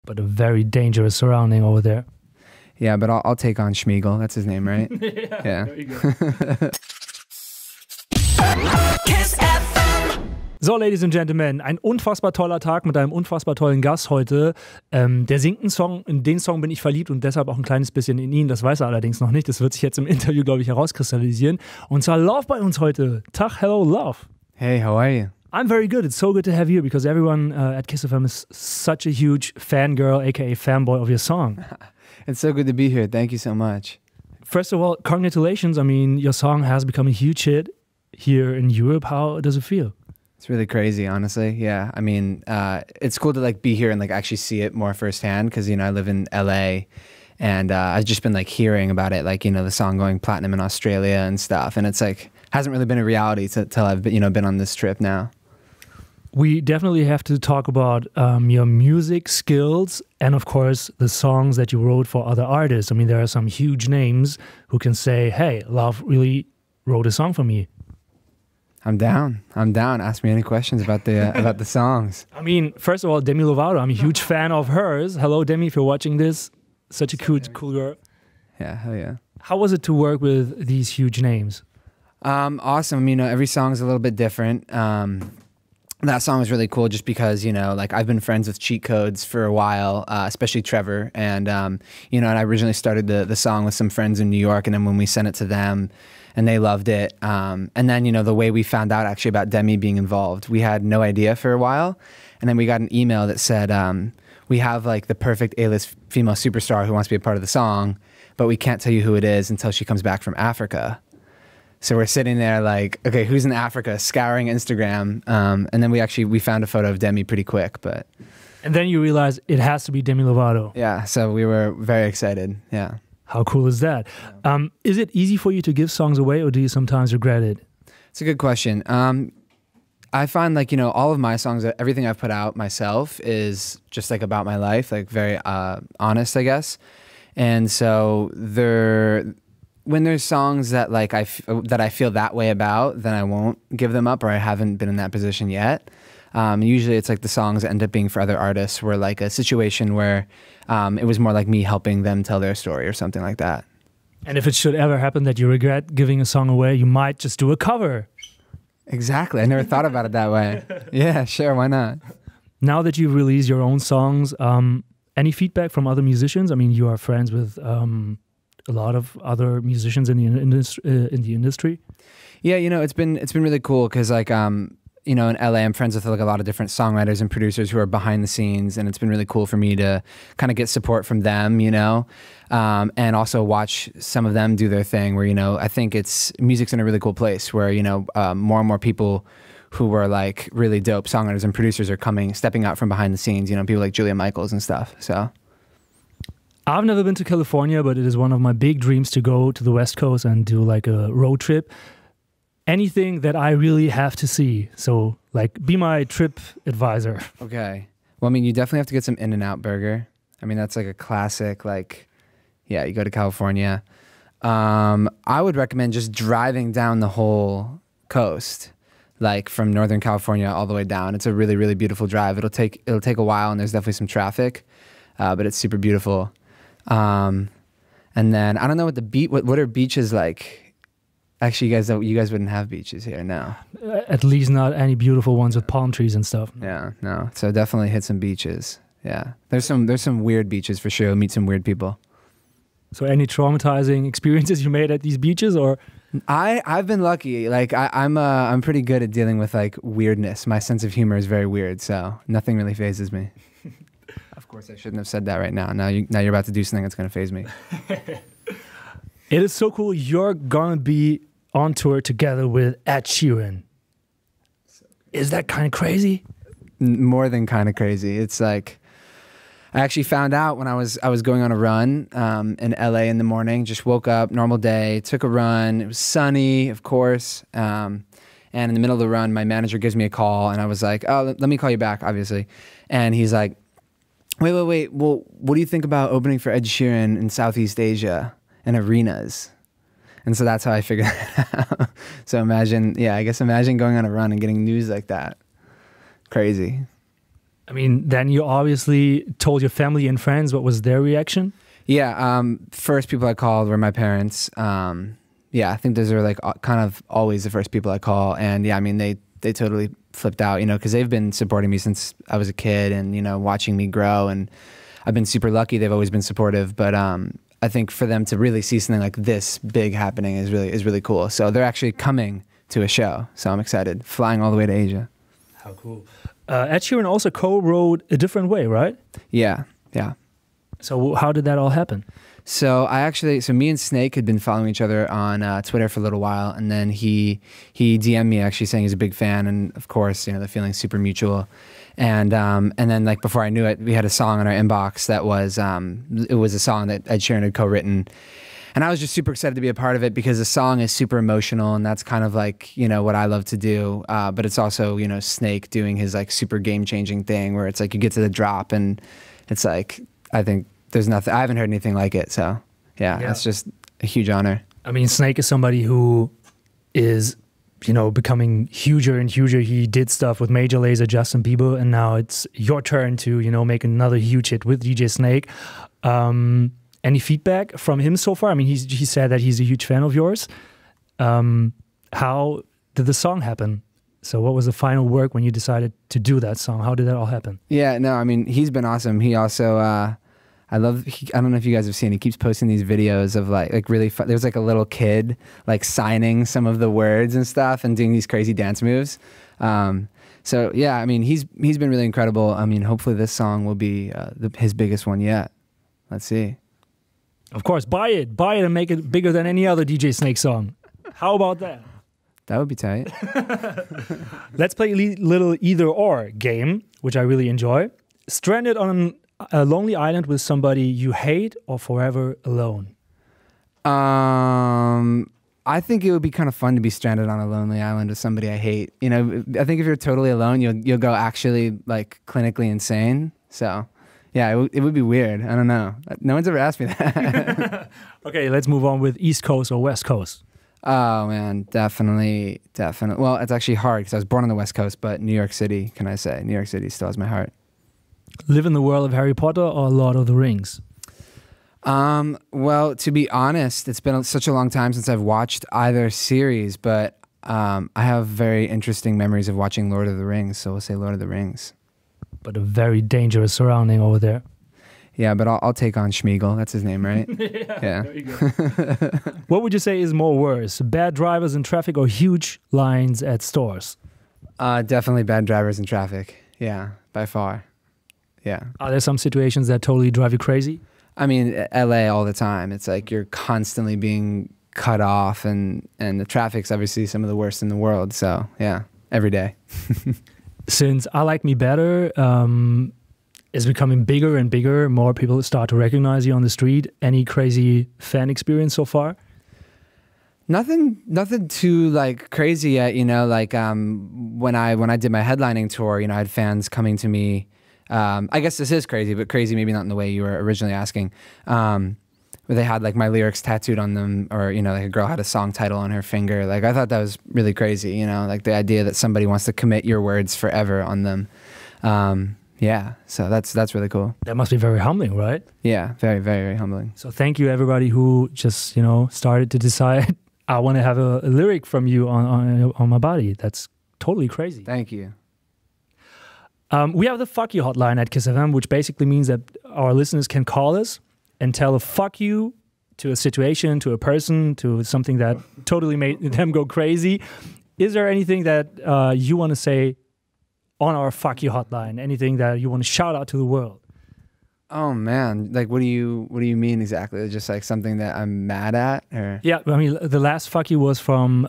but a very dangerous surrounding over there. Yeah, but I'll take on Schmiegel. That's his name, right? Yeah. There you go. So, Ladies and Gentlemen, ein unfassbar toller Tag mit einem unfassbar tollen Gast heute. Der singt einen Song, in den Song bin ich verliebt und deshalb auch ein kleines bisschen in ihn. Das weiß er allerdings noch nicht. Das wird sich jetzt im Interview, glaube ich, herauskristallisieren. Und zwar Lauv bei uns heute. Tag, hello, Lauv. Hey, how are you? I'm very good. It's so good to have you because everyone at Kiss FM is such a huge fangirl, aka fanboy of your song. It's so good to be here. Thank you so much. First of all, congratulations. I mean, your song has become a huge hit here in Europe. How does it feel? It's really crazy, honestly. Yeah, I mean, it's cool to like be here and like actually see it more firsthand because, you know, I live in LA and I've just been like hearing about it, like, you know, the song going platinum in Australia and stuff. And it's like, hasn't really been a reality till I've been, you know, been on this trip now. We definitely have to talk about your music skills and, of course, the songs that you wrote for other artists. I mean, there are some huge names who can say, hey, Lauv really wrote a song for me. I'm down. Ask me any questions about the songs. I mean, first of all, Demi Lovato. I'm a huge fan of hers. Hello, Demi, if you're watching this. Such a cool girl. Yeah, hell yeah. How was it to work with these huge names? Awesome. I mean, you know, every song's a little bit different. That song was really cool just because, you know, like I've been friends with Cheat Codes for a while, especially Trevor. And, you know, and I originally started the song with some friends in New York. And then when we sent it to them and they loved it. And then, you know, the way we found out actually about Demi being involved, we had no idea for a while. And then we got an email that said, we have like the perfect A-list female superstar who wants to be a part of the song, but we can't tell you who it is until she comes back from Africa. So we're sitting there like, okay, who's in Africa? Scouring Instagram. And then we found a photo of Demi pretty quick. And then you realize it has to be Demi Lovato. Yeah, so we were very excited, yeah. How cool is that? Is it easy for you to give songs away or do you sometimes regret it? It's a good question. I find like, you know, all of my songs, everything I've put out myself is just like about my life, like very honest, I guess. And so when there's songs that like I feel that way about, then I won't give them up, or I haven't been in that position yet. Usually it's like the songs that end up being for other artists were like a situation where it was more like me helping them tell their story or something like that. And if it should ever happen that you regret giving a song away, you might just do a cover. Exactly. I never thought about it that way. Yeah, sure. Why not? Now that you've released your own songs, any feedback from other musicians? I mean, you are friends with a lot of other musicians in the industry. Yeah, you know, it's been really cool because like you know, in LA, I'm friends with like a lot of different songwriters and producers who are behind the scenes, and it's been really cool for me to kind of get support from them, you know, and also watch some of them do their thing. Where, you know, I think music's in a really cool place where, you know, more and more people who were like really dope songwriters and producers are stepping out from behind the scenes. You know, people like Julia Michaels and stuff. So. I've never been to California, but it is one of my big dreams to go to the West Coast and do like a road trip. Anything that I really have to see. So, like, be my trip advisor. Okay. Well, I mean, you definitely have to get some In-N-Out burger. I mean, that's like a classic, like, yeah, you go to California. I would recommend just driving down the whole coast, like from Northern California all the way down. It's a really, really beautiful drive. It'll take a while, and there's definitely some traffic, but it's super beautiful. And then I don't know what are beaches like. Actually, you guys wouldn't have beaches here, no. At least not any beautiful ones with palm trees and stuff. Yeah, no. So definitely hit some beaches. Yeah, there's some weird beaches for sure. You'll meet some weird people. So any traumatizing experiences you made at these beaches, or? I've been lucky. Like I'm pretty good at dealing with like weirdness. My sense of humor is very weird, so nothing really phases me. Of course, I shouldn't have said that right now. Now you're about to do something that's gonna faze me. It is so cool. You're gonna be on tour together with Ed Sheeran. Is that kind of crazy? More than kind of crazy. It's like I actually found out when I was going on a run in LA in the morning. Just woke up, normal day, took a run. It was sunny, of course. And in the middle of the run, my manager gives me a call, and I was like, "Oh, let me call you back," obviously. And he's like, "Wait. Well, what do you think about opening for Ed Sheeran in Southeast Asia and arenas?" And so that's how I figured it out. So imagine going on a run and getting news like that. Crazy. I mean, then you obviously told your family and friends. What was their reaction? Yeah, first people I called were my parents. Yeah, I think those are like kind of always the first people I call. And yeah, I mean, they totally flipped out, you know, because they've been supporting me since I was a kid and, you know, watching me grow. And I've been super lucky. They've always been supportive. But I think for them to really see something like this big happening is really cool. So they're actually coming to a show. So I'm excited, flying all the way to Asia. How cool. Ed Sheeran also co-wrote A Different Way, right? Yeah. So how did that all happen? So me and Snake had been following each other on Twitter for a little while, and then he DM'd me actually saying he's a big fan, and of course, you know, the feeling's super mutual. And then like before I knew it, we had a song in our inbox that was it was a song that Ed Sheeran had co-written. And I was just super excited to be a part of it because the song is super emotional, and that's kind of like, you know, what I love to do. But it's also, you know, Snake doing his like super game-changing thing where it's like you get to the drop and it's like, I think there's nothing, I haven't heard anything like it. So yeah, that's just a huge honor. I mean, Snake is somebody who is, you know, becoming huger and huger. He did stuff with Major Lazer, Justin Bieber, and now it's your turn to, you know, make another huge hit with DJ Snake. Any feedback from him so far? I mean, he said that he's a huge fan of yours. How did the song happen? So what was the final work when you decided to do that song? How did that all happen? Yeah, no, I mean, he's been awesome. He also, I don't know if you guys have seen, he keeps posting these videos of like really fun. There's like a little kid like signing some of the words and stuff and doing these crazy dance moves. So yeah, I mean, he's been really incredible. I mean, hopefully this song will be his biggest one yet. Let's see. Of course, buy it and make it bigger than any other DJ Snake song. How about that? That would be tight. Let's play a little either or game, which I really enjoy. Stranded on a lonely island with somebody you hate or forever alone? I think it would be kind of fun to be stranded on a lonely island with somebody I hate. You know, I think if you're totally alone, you'll go actually like clinically insane. So yeah, it would be weird. I don't know. No one's ever asked me that. Okay, let's move on with East Coast or West Coast. Oh man, definitely. Well, it's actually hard because I was born on the West Coast, but New York City, can I say? New York City still has my heart. Live in the world of Harry Potter or Lord of the Rings? Well, to be honest, it's been such a long time since I've watched either series, but I have very interesting memories of watching Lord of the Rings, so we'll say Lord of the Rings. But a very dangerous surrounding over there. Yeah, but I'll take on Schmeagol. That's his name, right? Yeah. There you go. What would you say is more worse? Bad drivers in traffic or huge lines at stores? Definitely bad drivers in traffic. Yeah, by far. Yeah. Are there some situations that totally drive you crazy? I mean, LA all the time. It's like you're constantly being cut off, and the traffic's obviously some of the worst in the world. So yeah, every day. Since I Like Me Better is becoming bigger and bigger, more people start to recognize you on the street. Any crazy fan experience so far? Nothing too like crazy yet. You know, like when I did my headlining tour, you know, I had fans coming to me. I guess this is crazy, but crazy maybe not in the way you were originally asking. Where they had like my lyrics tattooed on them, or you know, like a girl had a song title on her finger. Like I thought that was really crazy. You know, like the idea that somebody wants to commit your words forever on them. Yeah, so that's really cool. That must be very humbling, right? Yeah, very, very, very humbling. So thank you everybody who just, you know, started to decide I want to have a lyric from you on my body. That's totally crazy. Thank you. We have the fuck you hotline at Kiss FM, which basically means that our listeners can call us and tell a fuck you to a situation, to a person, to something that totally made them go crazy. Is there anything that you want to say on our fuck you hotline? Anything that you want to shout out to the world? Oh man, like what do you mean exactly? Just like something that I'm mad at, or? Yeah, I mean the last fuck you was from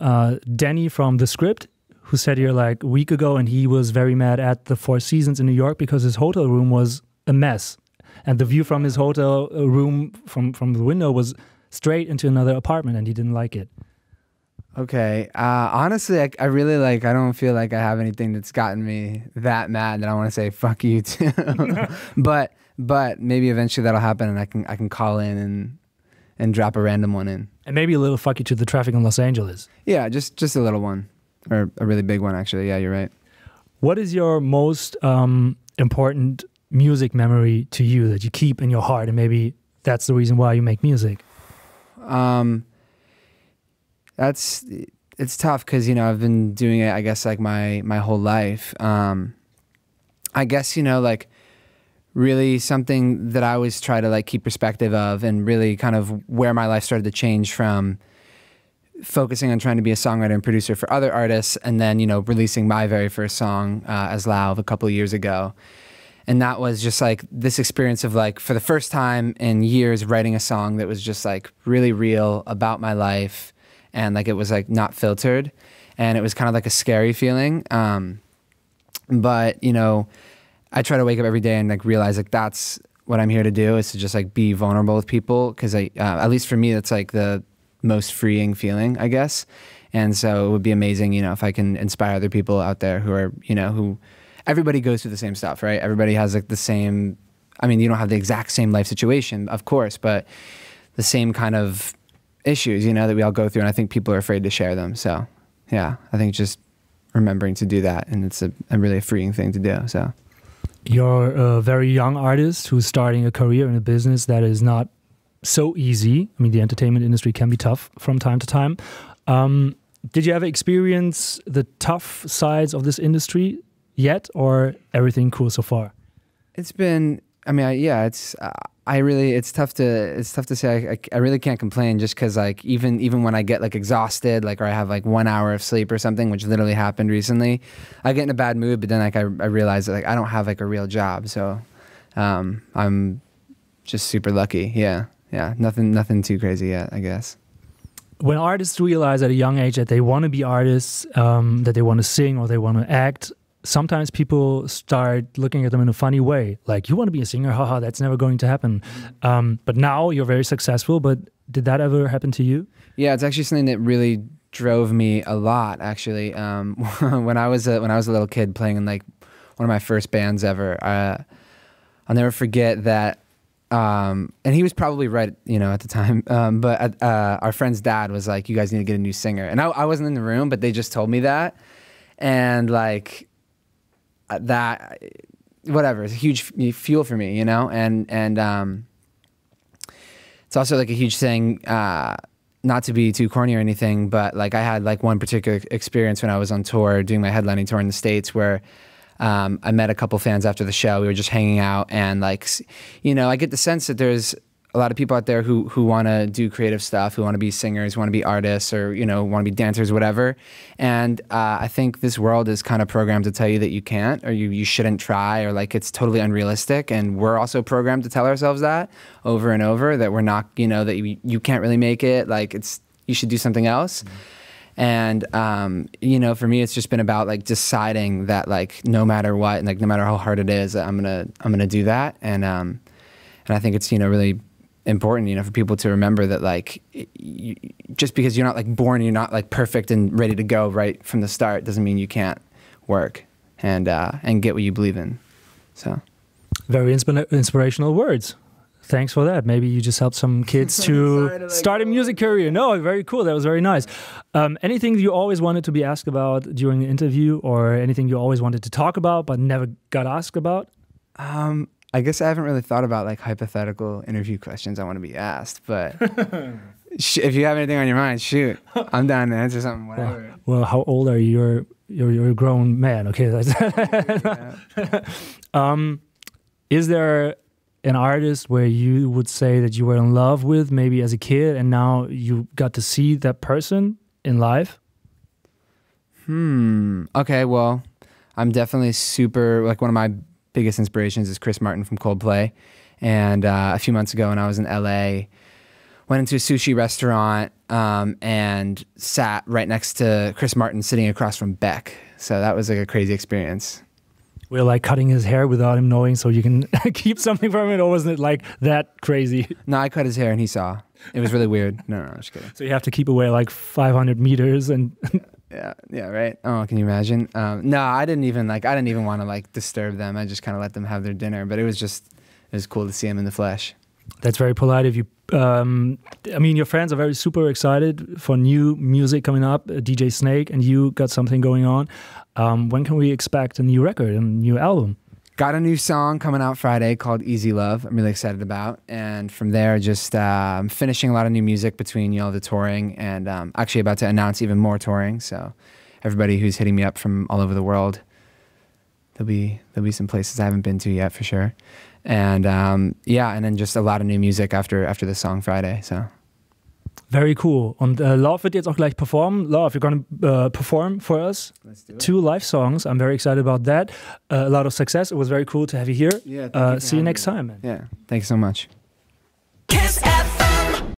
Danny from The Script, who said here like a week ago, and he was very mad at the Four Seasons in New York because his hotel room was a mess. And the view from his hotel room from the window was straight into another apartment, and he didn't like it. Okay. Honestly, I really like, I don't feel like I have anything that's gotten me that mad that I want to say fuck you to. but maybe eventually that'll happen, and I can call in and drop a random one in. And maybe a little fuck you to the traffic in Los Angeles. Yeah, just a little one. Or a really big one, actually. Yeah, you're right. What is your most important music memory to you that you keep in your heart, and maybe that's the reason why you make music? It's tough because, you know, I've been doing it, I guess, like my whole life. I guess, you know, like really something that I always try to like keep perspective of, and really kind of where my life started to change from focusing on trying to be a songwriter and producer for other artists, and then, you know, releasing my very first song as Lauv a couple of years ago. And that was just like this experience of like, for the first time in years, writing a song that was just like really real about my life, and like it was like not filtered, and it was kind of like a scary feeling. But, you know, I try to wake up every day and like realize like that's what I'm here to do, is to just like be vulnerable with people, because at least for me, that's like the most freeing feeling, I guess. And so it would be amazing, you know, if I can inspire other people out there who are, you know, who everybody goes through the same stuff, right? Everybody has like the same, I mean, you don't have the exact same life situation, of course, but the same kind of issues, you know, that we all go through. And I think people are afraid to share them. So yeah, I think just remembering to do that, and it's a really freeing thing to do. So you're a very young artist who's starting a career in a business that is not so easy. I mean, the entertainment industry can be tough from time to time. Did you ever experience the tough sides of this industry yet, or everything cool so far? It's been, I mean, yeah, it's tough to say. I really can't complain, just because like even when I get like exhausted, like, or I have like 1 hour of sleep or something, which literally happened recently, I get in a bad mood. But then like I realize that like I don't have like a real job, so I'm just super lucky. Yeah, nothing too crazy yet, I guess. When artists realize at a young age that they want to be artists, that they want to sing or they want to act, sometimes people start looking at them in a funny way. Like, you want to be a singer? Haha, that's never going to happen. But now you're very successful. But did that ever happen to you? Yeah, it's actually something that really drove me a lot, actually. When I was a little kid playing in like one of my first bands ever, I'll never forget that. And he was probably right, you know, at the time. But our friend's dad was like, "You guys need to get a new singer." And I wasn't in the room, but they just told me that. And like that, whatever, it's a huge fuel for me, you know. And it's also like a huge thing. Not to be too corny or anything, but like I had like one particular experience when I was on tour doing my headlining tour in the States, where I met a couple fans after the show. We were just hanging out, and like, you know, I get the sense that there's a lot of people out there who want to do creative stuff, who want to be singers, want to be artists, or, you know, want to be dancers, whatever. And I think this world is kind of programmed to tell you that you can't, or you shouldn't try, or like it's totally unrealistic. And we're also programmed to tell ourselves that over and over, that we're not, you know, that you can't really make it, like you should do something else. Mm-hmm. And, you know, for me, it's just been about like deciding that like no matter what, and like no matter how hard it is, I'm gonna do that. And I think it's, you know, really important, you know, for people to remember that like just because you're not like born, you're not like perfect and ready to go right from the start, doesn't mean you can't work and get what you believe in. So very inspirational words. Thanks for that. Maybe you just helped some kids to start a music career. No, very cool. That was very nice. Anything you always wanted to be asked about during the interview, or anything you always wanted to talk about but never got asked about? I guess I haven't really thought about like hypothetical interview questions I want to be asked, but if you have anything on your mind, shoot. I'm down to answer something, whatever. Well, how old are you? You're a grown man. Okay. Is there an artist where you would say that you were in love with maybe as a kid, and now you got to see that person in live? Okay, well, I'm definitely super, like one of my biggest inspirations is Chris Martin from Coldplay. And a few months ago when I was in LA, went into a sushi restaurant and sat right next to Chris Martin sitting across from Beck. So that was like a crazy experience. We're like cutting his hair without him knowing so you can keep something from it, or wasn't it like that crazy? No, I cut his hair and he saw. It was really weird. No, just kidding. So you have to keep away like 500 meters and... Yeah, right. Oh, can you imagine? No, I didn't even want to like disturb them. I just kind of let them have their dinner, but it was cool to see him in the flesh. That's very polite of you I mean, your fans are very super excited for new music coming up. DJ Snake and you got something going on. When can we expect a new record, a new album? Got a new song coming out Friday called Easy Love. I'm really excited about. And from there, just finishing a lot of new music between the touring and actually about to announce even more touring. So everybody who's hitting me up from all over the world, there'll be some places I haven't been to yet for sure. And yeah, and then just a lot of new music after the song Friday. So. Very cool. Und Lauv wird jetzt auch gleich performen. Lauv, you're going to perform for us. Let's do it. 2 live songs. I'm very excited about that. A lot of success. It was very cool to have you here. Yeah, see you next time, man. Yeah, thanks so much. Kiss FM.